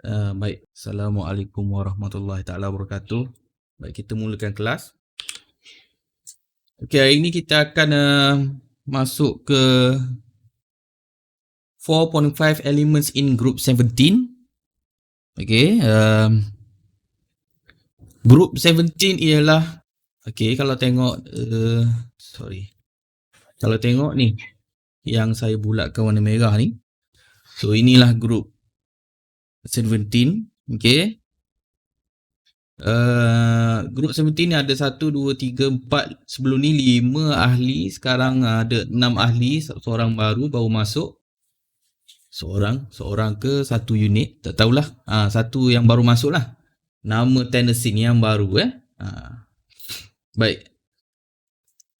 Baik, Assalamualaikum warahmatullahi taala wabarakatuh. Baik, kita mulakan kelas. Okey, hari ini kita akan masuk ke 4.5 elements in group 17. Okey, group 17 ialah kalau tengok kalau tengok ni yang saya bulatkan warna merah ni. So inilah group 17. Okey. Group 17 ni ada 1, 2, 3, 4. Sebelum ni 5 ahli. Sekarang ada 6 ahli. Seorang baru masuk. Seorang ke satu unit, tak tahulah. Satu yang baru masuk lah. Nama Tennessee ni yang baru Baik.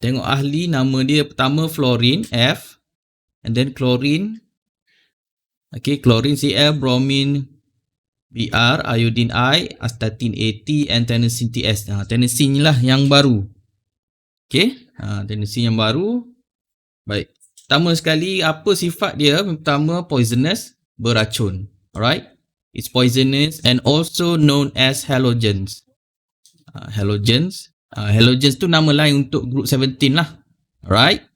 Tengok ahli, nama dia pertama fluorine F, and then chlorine. Okay, chlorine Cl, bromine Br, iodine I, astatine AT, and tennessine TS. Tennessine ni lah yang baru. Okay, tennessine yang baru. Baik. Pertama sekali, apa sifat dia? Pertama, poisonous, beracun. Alright? It's poisonous and also known as halogens. Halogens tu nama lain untuk group 17 lah. Alright?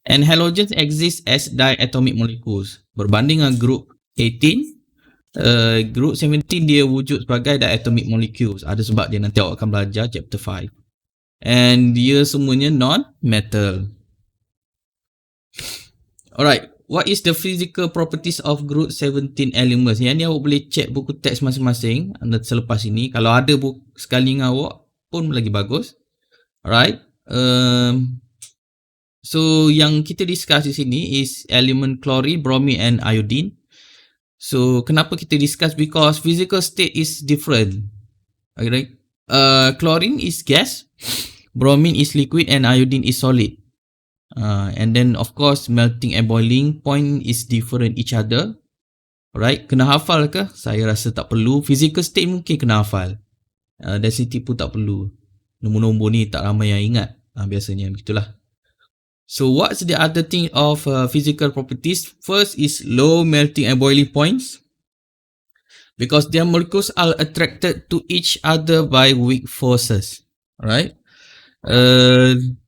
And halogens exist as diatomic molecules. Berbanding dengan group 18, group 17 dia wujud sebagai diatomic molecules. Ada sebab dia, nanti awak akan belajar chapter 5. And dia semuanya non-metal. Alright, what is the physical properties of group 17 elements? Yang ni awak boleh check buku teks masing-masing selepas ini. Kalau ada buku sekali dengan awak pun lagi bagus. Alright. So yang kita discuss di sini is element chlorine, bromine and iodine. So kenapa kita discuss? Because physical state is different. Alright. Chlorine is gas, bromine is liquid, and iodine is solid. And then of course melting and boiling point is different each other. Alright, kena hafal ke? Saya rasa tak perlu. Physical state mungkin kena hafal. Density pun tak perlu. Nombor-nombor ni tak ramai yang ingat. Biasanya begitulah. So what's the other thing of physical properties? First is low melting and boiling points. Because their molecules are attracted to each other by weak forces. Alright.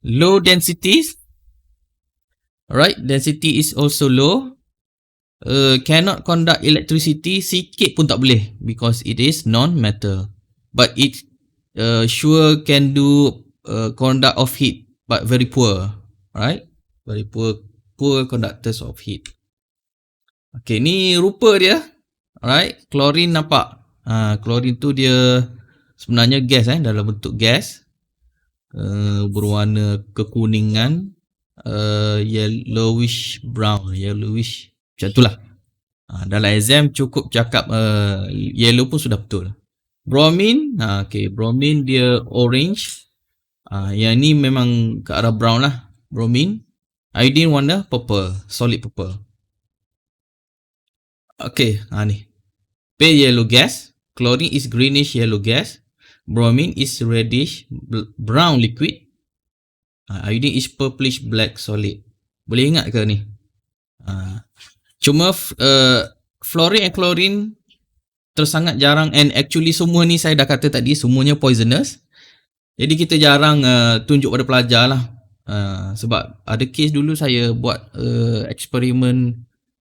Low densities. Alright, density is also low. Cannot conduct electricity. Sikit pun tak boleh. Because it is non-metal. But it sure can do conduct of heat. But very poor. Alright. Very poor conductors of heat. Okay, ni rupa dia. Alright, chlorine nampak. Chlorine tu dia sebenarnya gas dalam bentuk gas. Berwarna kekuningan, yellowish brown, yellowish macam itulah. Dalam exam cukup cakap yellow pun sudah betul. Bromine, bromine dia orange. Yang ni memang ke arah brown lah. Bromine. Iodine warna purple, solid purple. Okay, ni. Pale yellow gas. Chlorine is greenish yellow gas. Bromine is reddish brown liquid. Iodine is purplish black solid. Boleh ingat ke ni? Cuma fluorine and chlorine tersangat jarang, and actually semua ni saya dah kata tadi semuanya poisonous. Jadi kita jarang tunjuk pada pelajar lah. Sebab ada case dulu saya buat eksperimen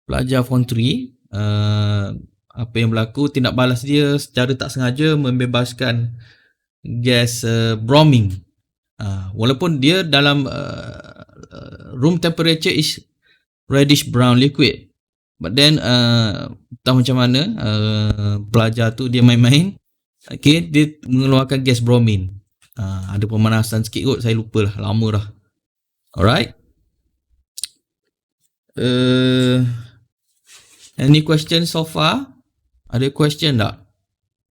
pelajar form 3. Apa yang berlaku, tindak balas dia secara tak sengaja membebaskan gas bromine. Walaupun dia dalam room temperature is reddish brown liquid, but then entah macam mana pelajar tu dia main-main, dia mengeluarkan gas bromine. Ada pemanasan sikit kot, saya lupa lah, lama dah. Alright. Any question so far? Ada question tak?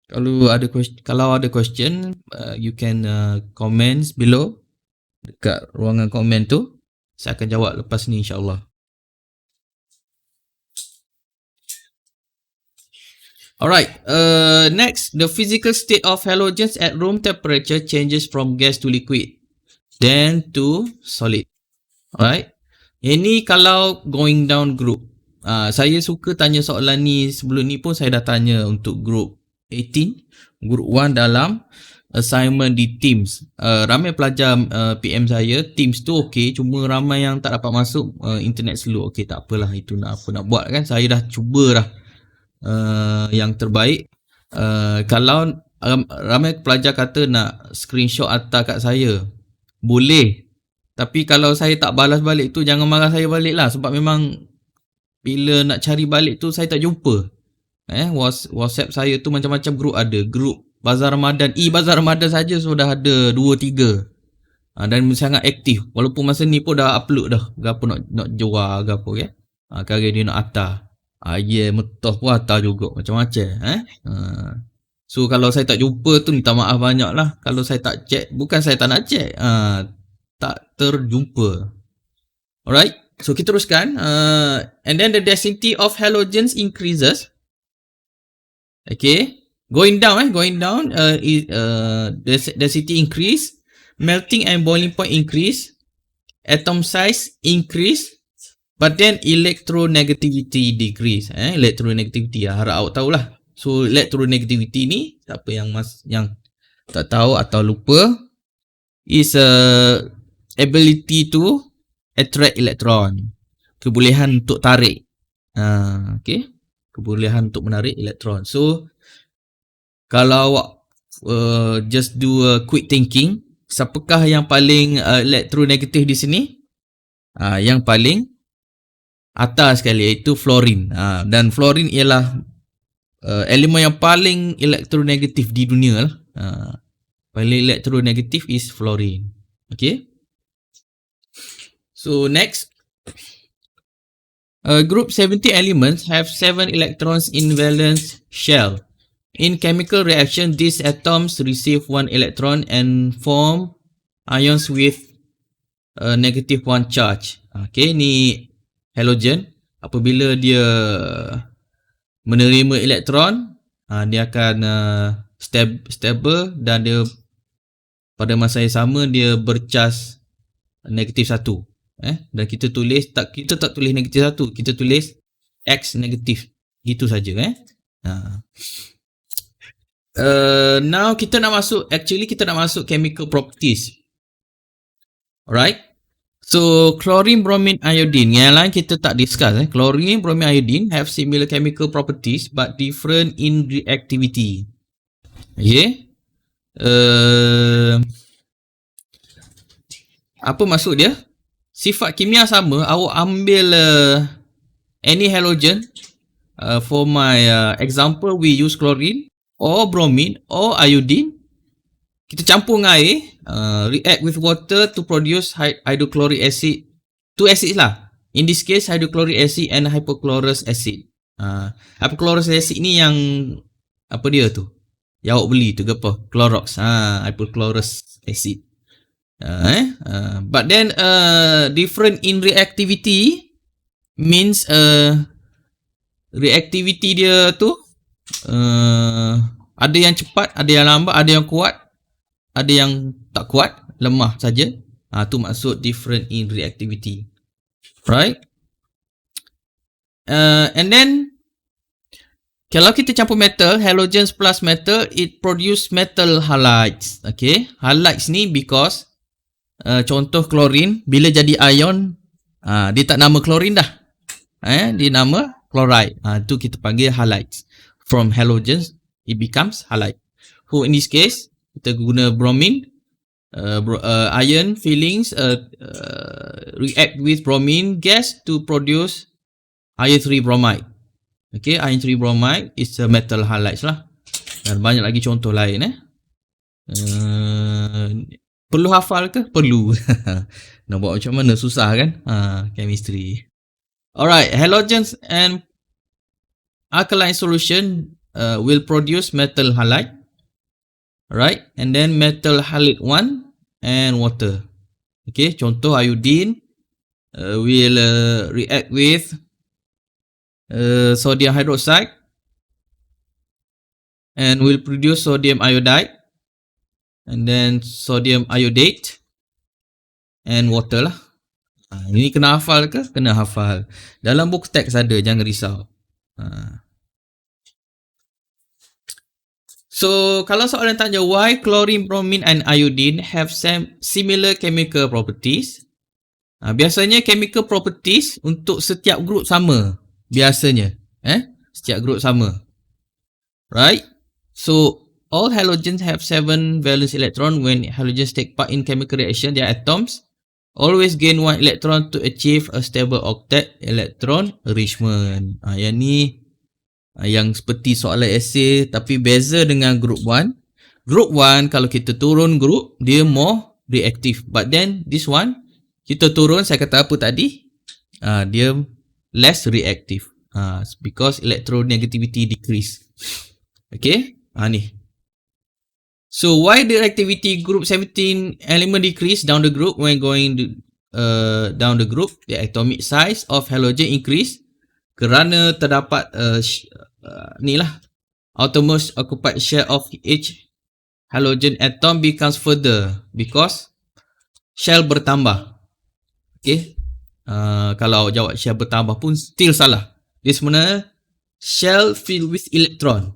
Kalau ada question, you can comments below dekat ruangan komen tu. Saya akan jawab lepas ni insya-Allah. Alright, next, the physical state of halogens at room temperature changes from gas to liquid, then to solid. Alright, ini kalau going down group. Saya suka tanya soalan ni. Sebelum ni pun saya dah tanya untuk group 18, group 1 dalam assignment di Teams. Ramai pelajar PM saya, Teams tu okey, cuma ramai yang tak dapat masuk, internet slow. Okey, tak apalah, itu nak apa nak buat kan. Saya dah cuba dah yang terbaik. Kalau ramai pelajar kata nak screenshot hantar kat saya, boleh. Tapi kalau saya tak balas balik tu, jangan marah saya balik lah. Sebab memang bila nak cari balik tu saya tak jumpa. WhatsApp saya tu macam-macam grup ada. Grup Bazar Ramadan, Bazar Ramadan saja sudah ada 2-3. Dan sangat aktif. Walaupun masa ni pun dah upload dah. Gapo nak jual gapo ya. Kali dia nak hantar. Metoh pun hantar juga macam-macam. So kalau saya tak jumpa tu minta maaf banyak lah. Kalau saya tak check, bukan saya tak nak check, tak terjumpa. Alright, so kita teruskan. And then the density of halogens increases. Okay, going down. Density increase, melting and boiling point increase, atom size increase, but then electronegativity decrease. Electronegativity, harap awak tahulah. So electronegativity ni, siapa yang tak tahu atau lupa, is ability to attract electron. Kebolehan untuk tarik. Okay, kebolehan untuk menarik elektron. So kalau awak just do a quick thinking, siapakah yang paling elektronegatif di sini? Yang paling atas sekali, iaitu fluorine. Dan fluorine ialah elemen yang paling elektronegatif di dunia lah. Paling elektronegatif is fluorine. Okay. So next, group 70 elements have 7 electrons in valence shell. In chemical reaction, these atoms receive 1 electron and form ions with negative 1 charge. Okay, ni halogen. Apabila dia menerima elektron, dia akan stable dan dia pada masa yang sama dia bercas negatif 1. Dan kita tak tulis negatif 1, kita tulis X negatif. Itu saja. Now kita nak masuk chemical properties. Alright. So chlorine, bromine, iodine. Yang lain kita tak discuss. Chlorine, bromine, iodine have similar chemical properties but different in reactivity. Okay. Apa maksud dia? Sifat kimia sama. Awak ambil any halogen. For my example, we use chlorine or bromine or iodine. Kita campur dengan air, react with water to produce hydrochloric acid. 2 acids lah. In this case, hydrochloric acid and hypochlorous acid. Hypochlorous acid ni yang apa dia tu? Yang awak beli tu ke apa? Clorox. Hypochlorous acid. But then different in reactivity means reactivity dia tu ada yang cepat, ada yang lambat, ada yang kuat, ada yang tak kuat, lemah saja. Tu maksud different in reactivity. Right? And then kalau kita campur metal, halogens plus metal, it produce metal halides. Okay, halides ni because contoh chlorine, bila jadi ion, dia tak nama chlorine dah. Dia nama chloride. Tu kita panggil halides. From halogens, it becomes halide. So in this case, kita guna bromine, iron fillings react with bromine gas to produce iron 3 bromide. Okay, iron 3 bromide is a metal halides lah. Dan banyak lagi contoh lain. Perlu hafal ke? Perlu. Nak buat macam mana? Susah kan? Chemistry. Alright, halogens and alkaline solution will produce metal halide. Right, and then metal halide 1 and water. Okay, contoh iodine will react with sodium hydroxide and will produce sodium iodide and then sodium iodate and water lah. Ini kena hafal ke? Kena hafal. Dalam buku teks ada, jangan risau. So, kalau soalan tanya why chlorine, bromine and iodine have similar chemical properties? Biasanya chemical properties untuk setiap group sama. Biasanya. Setiap group sama. Right? So, all halogens have 7 valence electron. When halogens take part in chemical reaction, their atoms always gain 1 electron to achieve a stable octet electron arrangement. Yang ni yang seperti soalan esay, tapi beza dengan group 1. Group 1 kalau kita turun group, dia more reactive. But then this one, kita turun, saya kata apa tadi? Dia less reactive. Because electronegativity decrease. Okay? Ni. So why the reactivity group 17 element decrease down the group when going down the group? The atomic size of halogen increase kerana terdapat outermost occupied shell of each halogen atom becomes further because shell bertambah. Okay. Kalau jawab shell bertambah pun still salah. Dia sebenarnya shell filled with electron.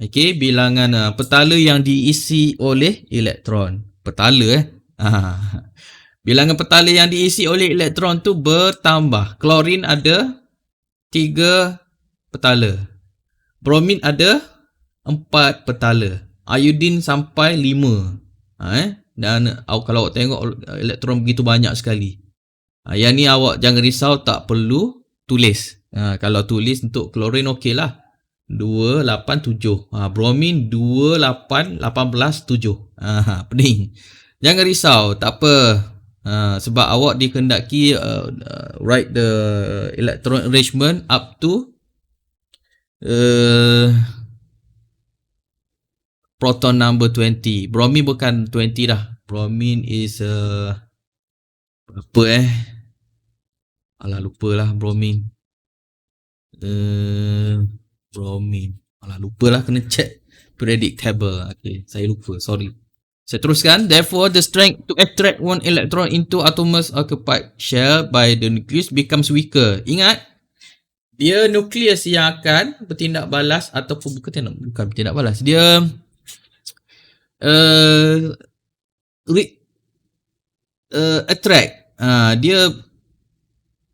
Okay, bilangan petala yang diisi oleh elektron. Petala bilangan petala yang diisi oleh elektron tu bertambah. Klorin ada 3 petala. Bromin ada 4 petala. Iodine sampai 5. Dan kalau awak tengok elektron begitu banyak sekali. Yang ni awak jangan risau, tak perlu tulis. Kalau tulis untuk klorin okey lah. 2, 8, 7. Bromin 2, 8, 18, 7. Pening. Jangan risau, tak apa. Sebab awak dikehendaki write the electron arrangement up to proton number 20. Bromin bukan 20 dah. Bromin is berapa alah lupalah bromin. Bromin. Lupalah, kena check periodic table. Okay, saya lupa, sorry. Saya teruskan. Therefore, the strength to attract one electron into outermost occupied shell by the nucleus becomes weaker. Ingat, dia nukleus yang akan bertindak balas ataupun bukan bertindak balas. Dia attract. Dia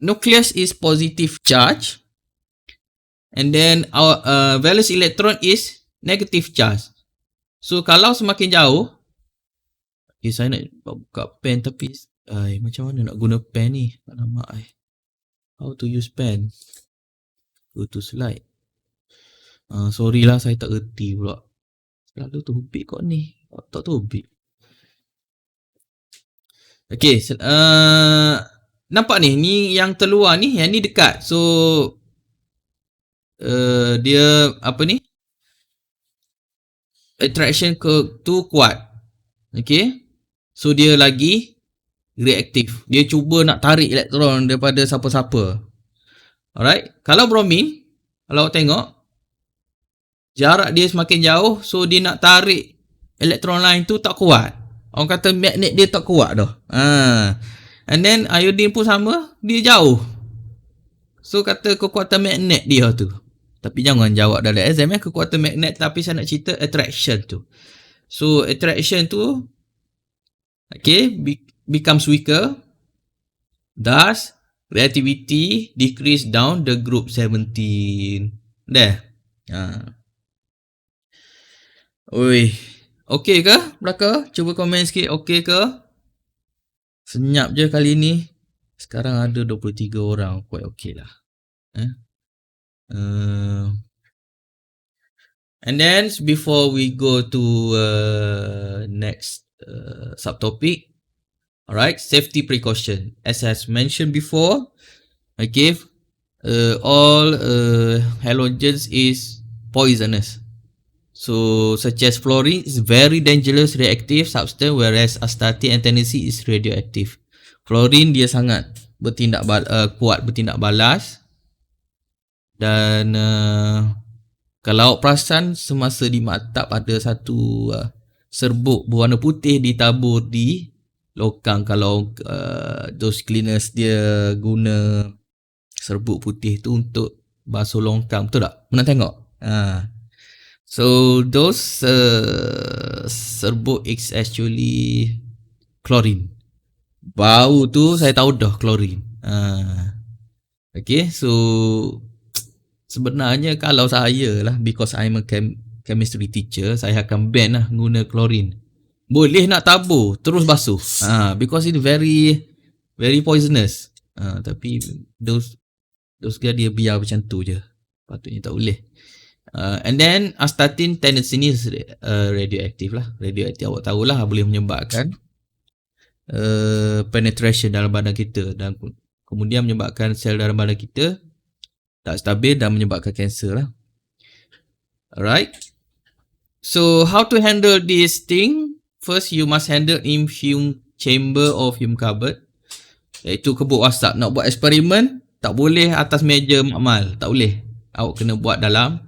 nucleus is positive charge. And then our valence electron is negative charge. So kalau semakin jauh, saya nak buka pen tapi macam mana nak guna pen ni? Alamak how to use pen? Go to slide. Sorry lah, saya tak erti pula. Selalu tu hubik kau ni. Tak tu hubik. Okay, nampak ni yang terluar ni, yang ni dekat. So dia apa ni, attraction tu kuat. Okay, so dia lagi reaktif. Dia cuba nak tarik elektron daripada siapa-siapa. Alright, kalau bromin, kalau awak tengok jarak dia semakin jauh, so dia nak tarik elektron lain tu tak kuat. Orang kata magnet dia tak kuat dah. And then iodine pun sama, dia jauh. So kata kekuatan magnet dia tu. Tapi jangan jawab dalam exam kekuatan magnet, tapi saya nak cerita attraction tu. So attraction tu becomes weaker. Thus reactivity decrease down the group 17. Dah. Oi. Okey ke belaka? Cuba komen sikit, okey ke? Senyap je kali ni. Sekarang ada 23 orang, quite okey lah. And then before we go to next subtopic, alright, safety precaution. As I mentioned before, all halogens is poisonous. So such as fluorine is very dangerous reactive substance, whereas astatine and tennessee is radioactive. Fluorine dia sangat kuat bertindak balas. Dan kalau perasan semasa di maktab ada satu serbuk berwarna putih ditabur di longkang kalau those cleaners dia guna serbuk putih tu untuk basuh longkang, betul tak? Pernah tengok? So those serbuk is actually chlorine. Bau tu saya tahu dah chlorine. Okay, so sebenarnya kalau saya lah, because I'm a chemistry teacher, saya akan ban lah guna chlorine. Boleh nak tabur terus basuh. Because it very poisonous. Tapi those dia biar macam tu je. Patutnya tak boleh. And then astatin tendency ni radioaktif lah. Radioaktif awak tahulah boleh menyebabkan penetration dalam badan kita dan kemudian menyebabkan sel dalam badan kita tak stabil dan menyebabkan kanser lah. Alright. So how to handle this thing? First you must handle in fume chamber or fume cupboard, iaitu kebut asap. Nak buat eksperimen tak boleh atas meja makmal, tak boleh. Awak kena buat dalam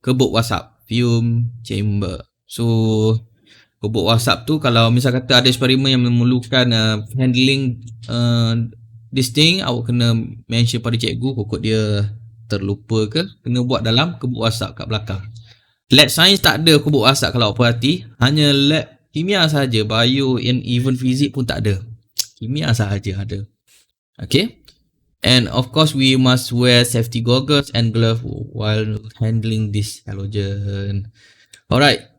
kebut asap, fume chamber. So kebut asap tu kalau misal kata ada eksperimen yang memerlukan handling this thing, awak kena mention pada cikgu, kokot dia terlupa ke, kena buat dalam kebut asap kat belakang. Lab sains tak ada kebut asap kalau awak perhati, hanya lab kimia saja, bio and even fizik pun tak ada. Kimia sahaja ada. Okay. And of course we must wear safety goggles and gloves while handling this halogen. Alright.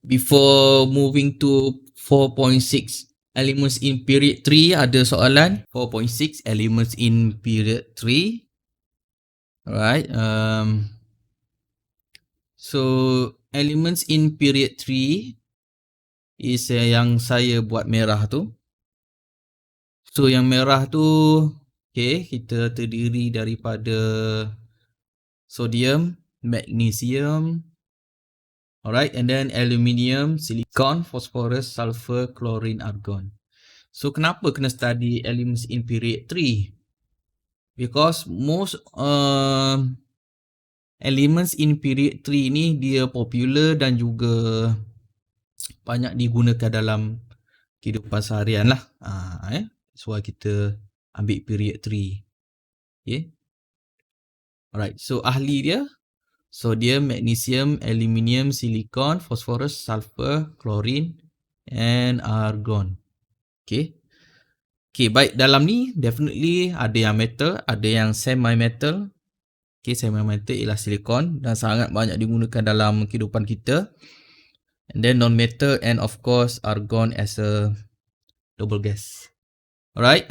Before moving to 4.6 elements in period 3, ada soalan 4.6 elements in period 3. Alright. So elements in period 3 is yang saya buat merah tu. So yang merah tu, okay, kita terdiri daripada sodium, magnesium, alright, and then aluminium, silicon, phosphorus, sulfur, chlorine, argon. So kenapa kena study elements in period 3? Because most elements in period 3 ni dia popular dan juga banyak digunakan dalam kehidupan seharian lah. So kita ambil period 3. Okay. Alright, so ahli dia sodium, magnesium, aluminium, silicon, phosphorus, sulfur, chlorine and argon. Okay. Okay, baik dalam ni definitely ada yang metal, ada yang semi-metal. Okay, semi-metal ialah silikon dan sangat banyak digunakan dalam kehidupan kita. And then non-metal and of course argon as a double gas. Alright.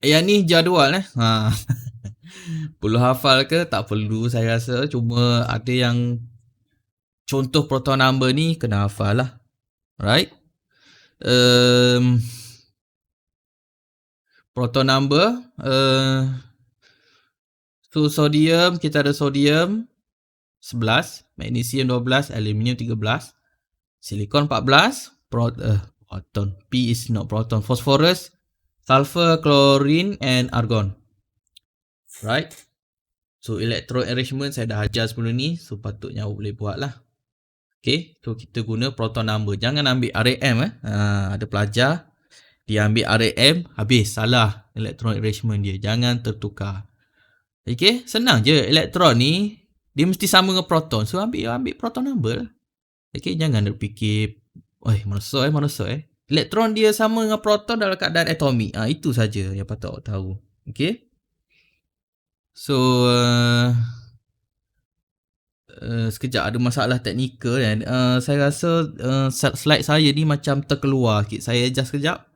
Yang ni jadual perlu hafal ke? Tak perlu saya rasa. Cuma ada yang contoh proton number ni kena hafal lah. Right. Proton number. So sodium, kita ada sodium 11, magnesium 12, aluminium 13, silikon 14, proton. P is not proton. Phosphorus, sulfur, chlorine and argon. Right. So electron arrangement saya dah ajar sebelum ni, so patutnya awak boleh buat lah. Okay, so kita guna proton number. Jangan ambil RAM. Ada pelajar dia ambil RAM, habis salah electron arrangement dia. Jangan tertukar. Okay, senang je. Elektron ni dia mesti sama dengan proton, so ambil proton number lah. Okay, jangan fikir mana so elektron dia sama dengan proton dalam keadaan atomik. Itu saja yang patut awak tahu. Okay. So sekejap ada masalah teknikal kan. Saya rasa slide saya ni macam terkeluar sikit. Saya adjust sekejap.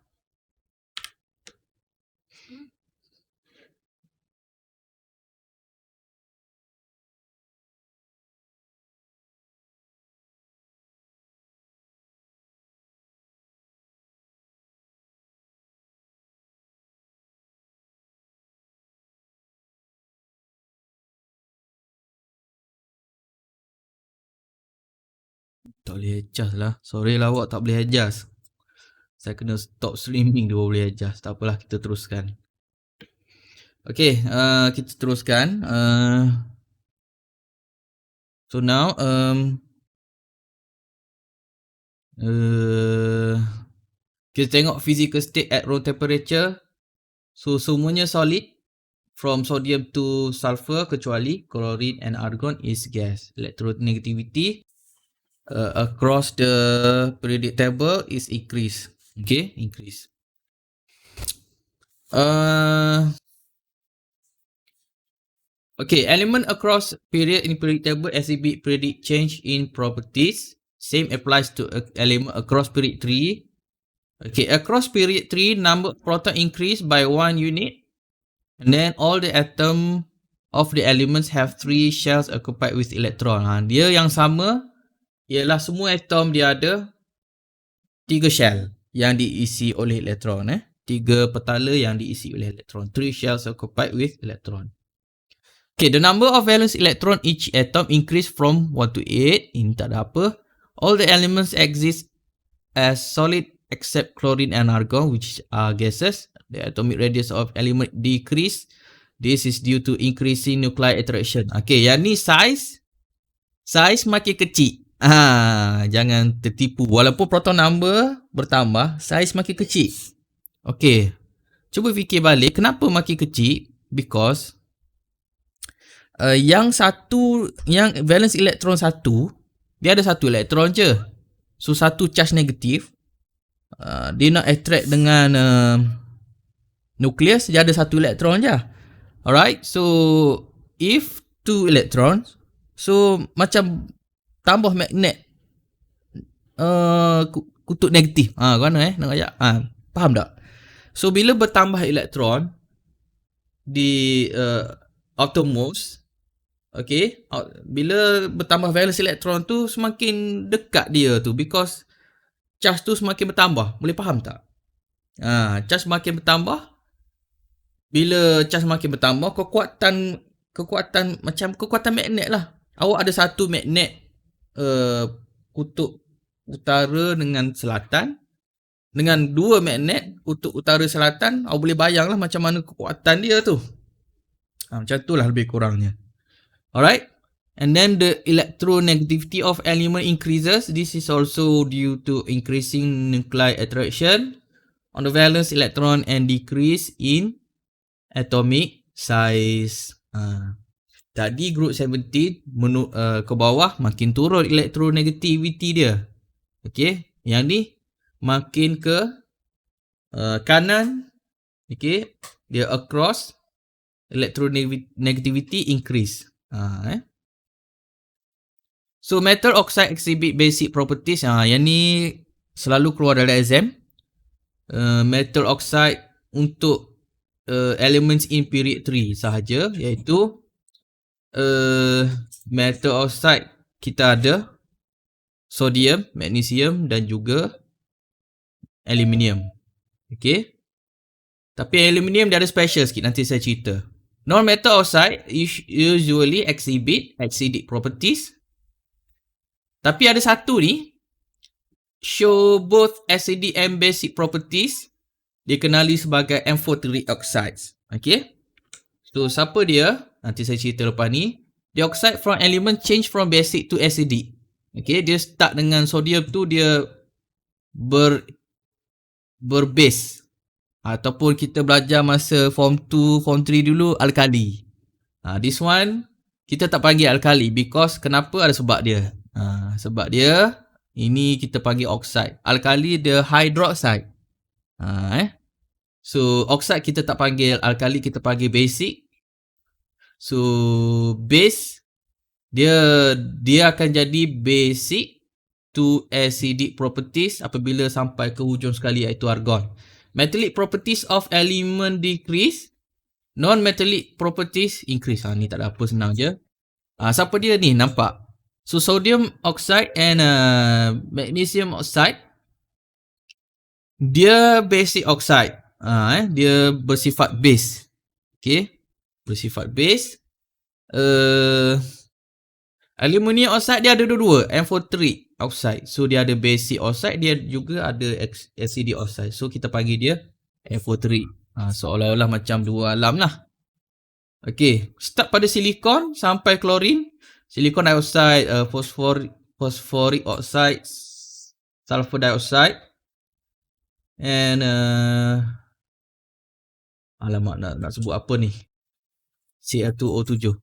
Tak boleh adjust lah. Sorry lah awak tak boleh adjust. Saya kena stop streaming dia boleh adjust. Tak apalah, kita teruskan. Okay, kita teruskan. So now kita tengok physical state at room temperature. So semuanya solid from sodium to sulfur kecuali chlorine and argon is gas. Electronegativity across the periodic table is increased. Okay, increase. Okay, element across period in periodic table exhibit periodic change in properties. Same applies to element across period 3. Okay, across period 3, number of proton increase by 1 unit. And then all the atom of the elements have 3 shells occupied with electron. Dia yang sama ialah semua atom dia ada 3 shell yang diisi oleh elektron. 3 petala yang diisi oleh elektron. 3 shells occupied with electron. Okay, the number of valence electron each atom increase from 1 to 8. Ini tak ada apa. All the elements exist as solid except chlorine and argon, which are gases. The atomic radius of element decrease. This is due to increasing nuclear attraction. Okay, yang ni size makin kecil. Jangan tertipu. Walaupun proton number bertambah, size makin kecil. Okay, cuba fikir balik. Kenapa makin kecil? Because yang valence elektron satu, dia ada satu elektron je. So satu charge negatif, dia nak attract dengan nukleus, dia ada satu elektron je. Alright, so if 2 electrons, so macam tambah magnet kutub negatif. Mana nak ayat? Faham tak? So bila bertambah elektron di outermost, okay, bila bertambah valence elektron tu semakin dekat dia tu, because charge tu semakin bertambah. Boleh faham tak? Charge semakin bertambah. Bila charge semakin bertambah, kekuatan macam kekuatan magnet lah. Awak ada satu magnet kutub utara dengan selatan, dengan 2 magnet kutub utara selatan. Awak boleh bayang lah macam mana kekuatan dia tu. Macam tu lah lebih kurangnya. Alright. And then the electronegativity of element increases. This is also due to increasing nuclear attraction on the valence electron and decrease in atomic size. Tadi group 17 ke bawah makin turun electronegativity dia. Okay. Yang ni makin ke kanan. Okay. Dia across, electronegativity increase. So metal oxide exhibit basic properties. Yang ni selalu keluar dalam exam. Metal oxide untuk elements in period 3 sahaja, iaitu metal oxide kita ada sodium, magnesium dan juga aluminium. Okay. Tapi aluminium dia ada special sikit, nanti saya cerita. Non-metal oxide usually exhibit acidic properties. Tapi ada satu ni, show both acidic and basic properties. Dikenali sebagai amphoteric oxides. Okay. So, siapa dia? Nanti saya cerita lepas ni. The oxide from element change from basic to acidic. Okay. Dia start dengan sodium tu, dia berbase. Ataupun kita belajar masa form 2, form 3 dulu, alkali. This one, kita tak panggil alkali. Because, kenapa? Ada sebab dia. Sebab dia, ini kita panggil oxide. Alkali, dia hydroxide. So, oxide kita tak panggil alkali, kita panggil basic. So, base, dia akan jadi basic to acidic properties apabila sampai ke hujung sekali, iaitu argon. Metallic properties of element decrease. Non-metallic properties increase. Ni tak ada apa, senang je. Siapa dia ni? Nampak? So, sodium oxide and magnesium oxide, dia basic oxide. Dia bersifat base. Okay. Bersifat base. Aluminium oxide dia ada dua-dua. Amphoteric oxide. So, dia ada basic oxide. Dia juga ada acidic oxide. So, kita panggil dia amphoteric. Seolah-olah macam dua alam lah. Okay. Start pada silikon sampai klorin. Silicon dioxide, phosphoric oxide, sulfur dioxide, and alamak nak sebut apa ni? Cl2O7.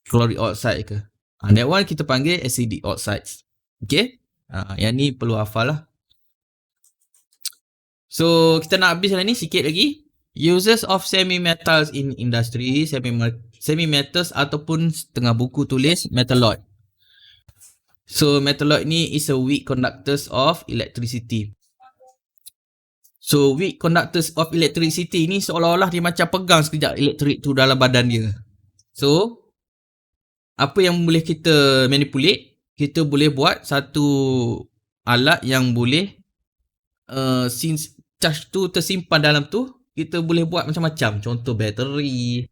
Chloric oxide ke? That one kita panggil acidic oxides. Okay? Yang ni perlu hafal lah. So, kita nak habis ni sikit lagi. Uses of semi-metals in industry, semi-metals ataupun tengah buku tulis metalloid. So, metalloid ni is a weak conductors of electricity. So, weak conductors of electricity ni seolah-olah dia macam pegang sekejap elektrik tu dalam badan dia. So, apa yang boleh kita manipulate? Kita boleh buat satu alat yang boleh since charge tu tersimpan dalam tu, kita boleh buat macam-macam. Contoh bateri.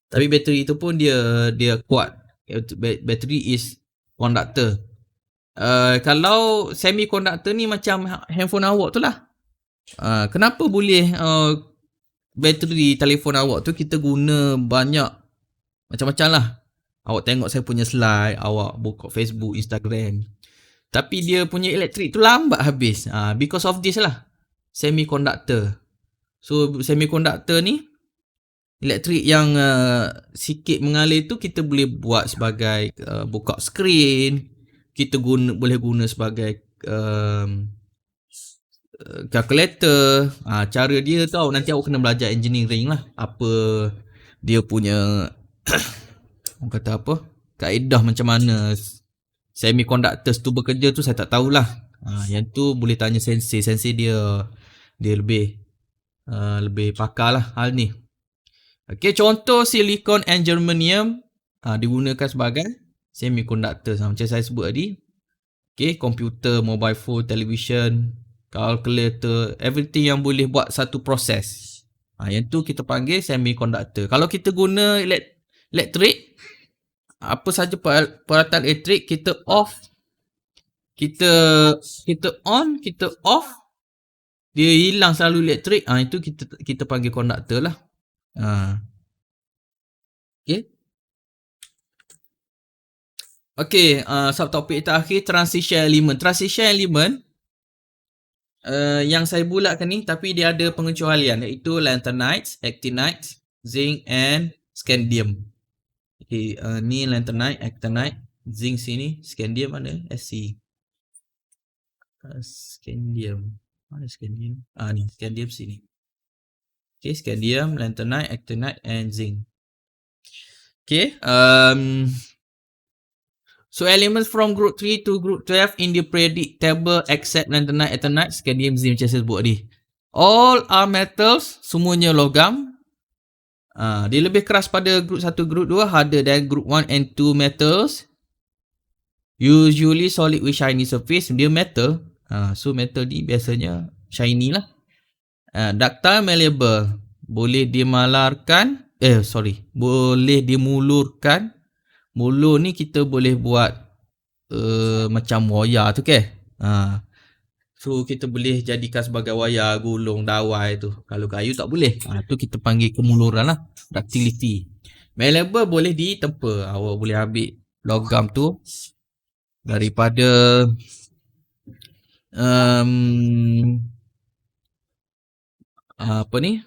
Tapi bateri tu pun dia kuat. Bateri is conductor. Kalau semiconductor ni macam handphone awak tu lah. Kenapa boleh bateri telefon awak tu kita guna banyak macam-macam lah. Awak tengok saya punya slide, awak buka Facebook, Instagram. Tapi dia punya elektrik tu lambat habis. Because of this lah. Semiconductor. So semiconductor ni elektrik yang sikit mengalir tu kita boleh buat sebagai buka skrin. Kita boleh guna sebagai calculator. Cara dia tahu nanti awak kena belajar engineering lah. Apa dia punya orang kata apa? Kaedah macam mana semiconductors tu bekerja tu saya tak tahulah. Yang tu boleh tanya sensei. Sensei dia lebih pakar lah hal ni. Okay, contoh silicon and germanium digunakan sebagai semiconductor. Macam saya sebut tadi. Okay, komputer, mobile phone, television, calculator, everything yang boleh buat satu proses. Yang tu kita panggil semiconductor. Kalau kita guna elektrik, apa saja peralatan elektrik, kita off, kita on, kita off, dia hilang selalu elektrik. Itu kita panggil konduktor lah. Okay, subtopik terakhir, transition element. Transition element yang saya bulatkan ni, tapi dia ada pengecualian, iaitu lanthanides, actinides, zinc and scandium. Okay, ni lanthanide, actinide, zinc sini, scandium mana? Sc. Scandium. Mana scandium? Ni, scandium sini. Okay, scandium, lanthanide, actinide and zinc. Okay, so elements from group 3 to group 12 in the periodic table except lanthanide, actinide, scandium, zinc macam saya sebut tadi. All are metals, semuanya logam. Dia lebih keras pada group 1, group 2 harder than group 1 and 2 metals. Usually solid with shiny surface. Dia metal. So metal ni biasanya shiny lah. Ductile, malleable. Boleh dimalarkan. Boleh dimulurkan. Mulur ni kita boleh buat macam wayar tu ke. So kita boleh jadikan sebagai wayar, gulung, dawai tu. Kalau kayu tak boleh. Tu kita panggil kemuluran lah. Ductility. Malleable boleh ditempa. Awak boleh ambil logam tu daripada apa ni?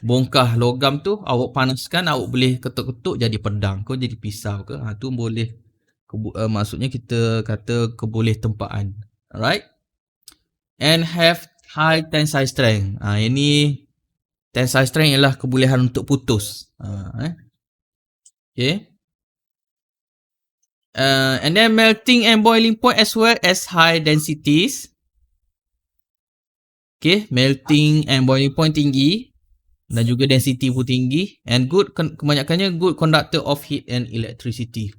Bongkah logam tu awak panaskan, awak boleh ketuk-ketuk jadi pedang ke, jadi pisau ke. Tu boleh maksudnya kita kata keboleh tempaan. Alright? And have high tensile strength. Yang ni tensile strength ialah kebolehan untuk putus. Okay. And then melting and boiling point as well as high densities. Okay, melting and boiling point tinggi dan juga density pun tinggi, and kebanyakannya good conductor of heat and electricity.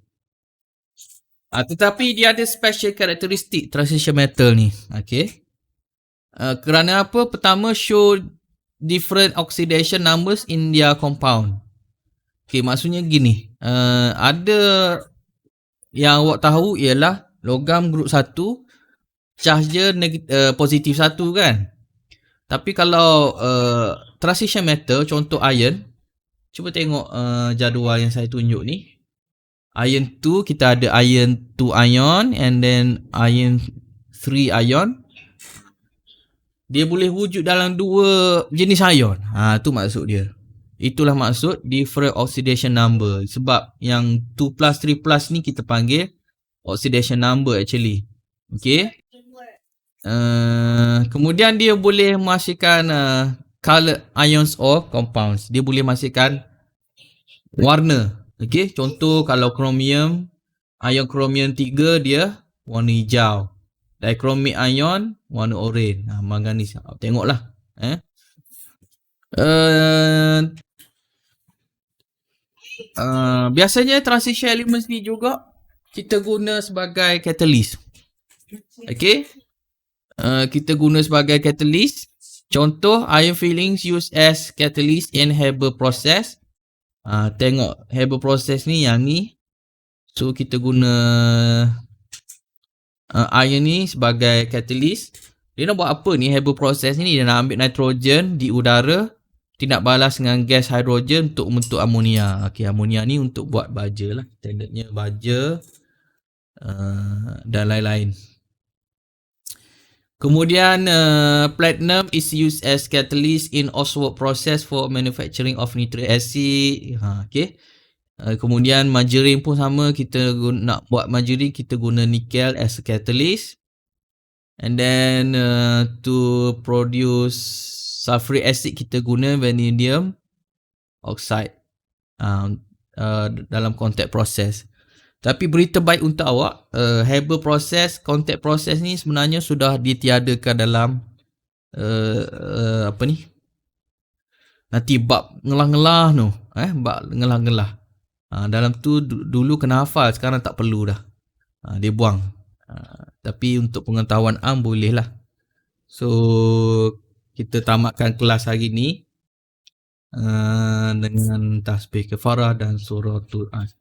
Tetapi dia ada special characteristic transition metal ni. Okay. Kerana apa? Pertama, show different oxidation numbers in their compound. Okay, maksudnya gini. Ada yang awak tahu ialah logam group 1 charge dia positif 1 kan. Tapi kalau transition metal, contoh iron, cuba tengok jadual yang saya tunjuk ni. Iron 2 kita ada iron 2 ion and then iron 3 ion. Dia boleh wujud dalam dua jenis ion. Tu maksud dia. Itulah maksud different oxidation number. Sebab yang 2 plus 3 plus ni kita panggil oxidation number actually. Okay. Kemudian dia boleh menghasilkan colored ions or compounds. Dia boleh menghasilkan warna. Okay. Contoh kalau chromium, ion chromium 3 dia warna hijau. Dichromic ion warna oren. Manganis. Tengoklah. Biasanya transition elements ni juga kita guna sebagai catalyst. Okay. Kita guna sebagai catalyst. Contoh ion fillings used as catalyst in Haber process. Tengok Haber process ni yang ni. So kita guna ion ni sebagai catalyst. Dia nak buat apa ni Haber process ni? Dia nak ambil nitrogen di udara, dia nak balas dengan gas hidrogen untuk membentuk amonia. Okay, amonia ni untuk buat baja lah. Standardnya baja dan lain-lain. Kemudian platinum is used as catalyst in Oswald process for manufacturing of nitric acid. Okay. Kemudian margarine pun sama, kita nak buat margarine kita guna nickel as a catalyst. And then to produce sulfuric acid kita guna vanadium oxide dalam contact process. Tapi berita baik untuk awak, Haber process, contact process ni sebenarnya sudah ditiadakan dalam nanti bab ngelah-ngelah tu, bab ngelah-ngelah. Dalam tu dulu kena hafal, sekarang tak perlu dah. Dia buang. Tapi untuk pengetahuan am boleh lah. So kita tamatkan kelas hari ni dengan tasbih kafarah dan suratul As.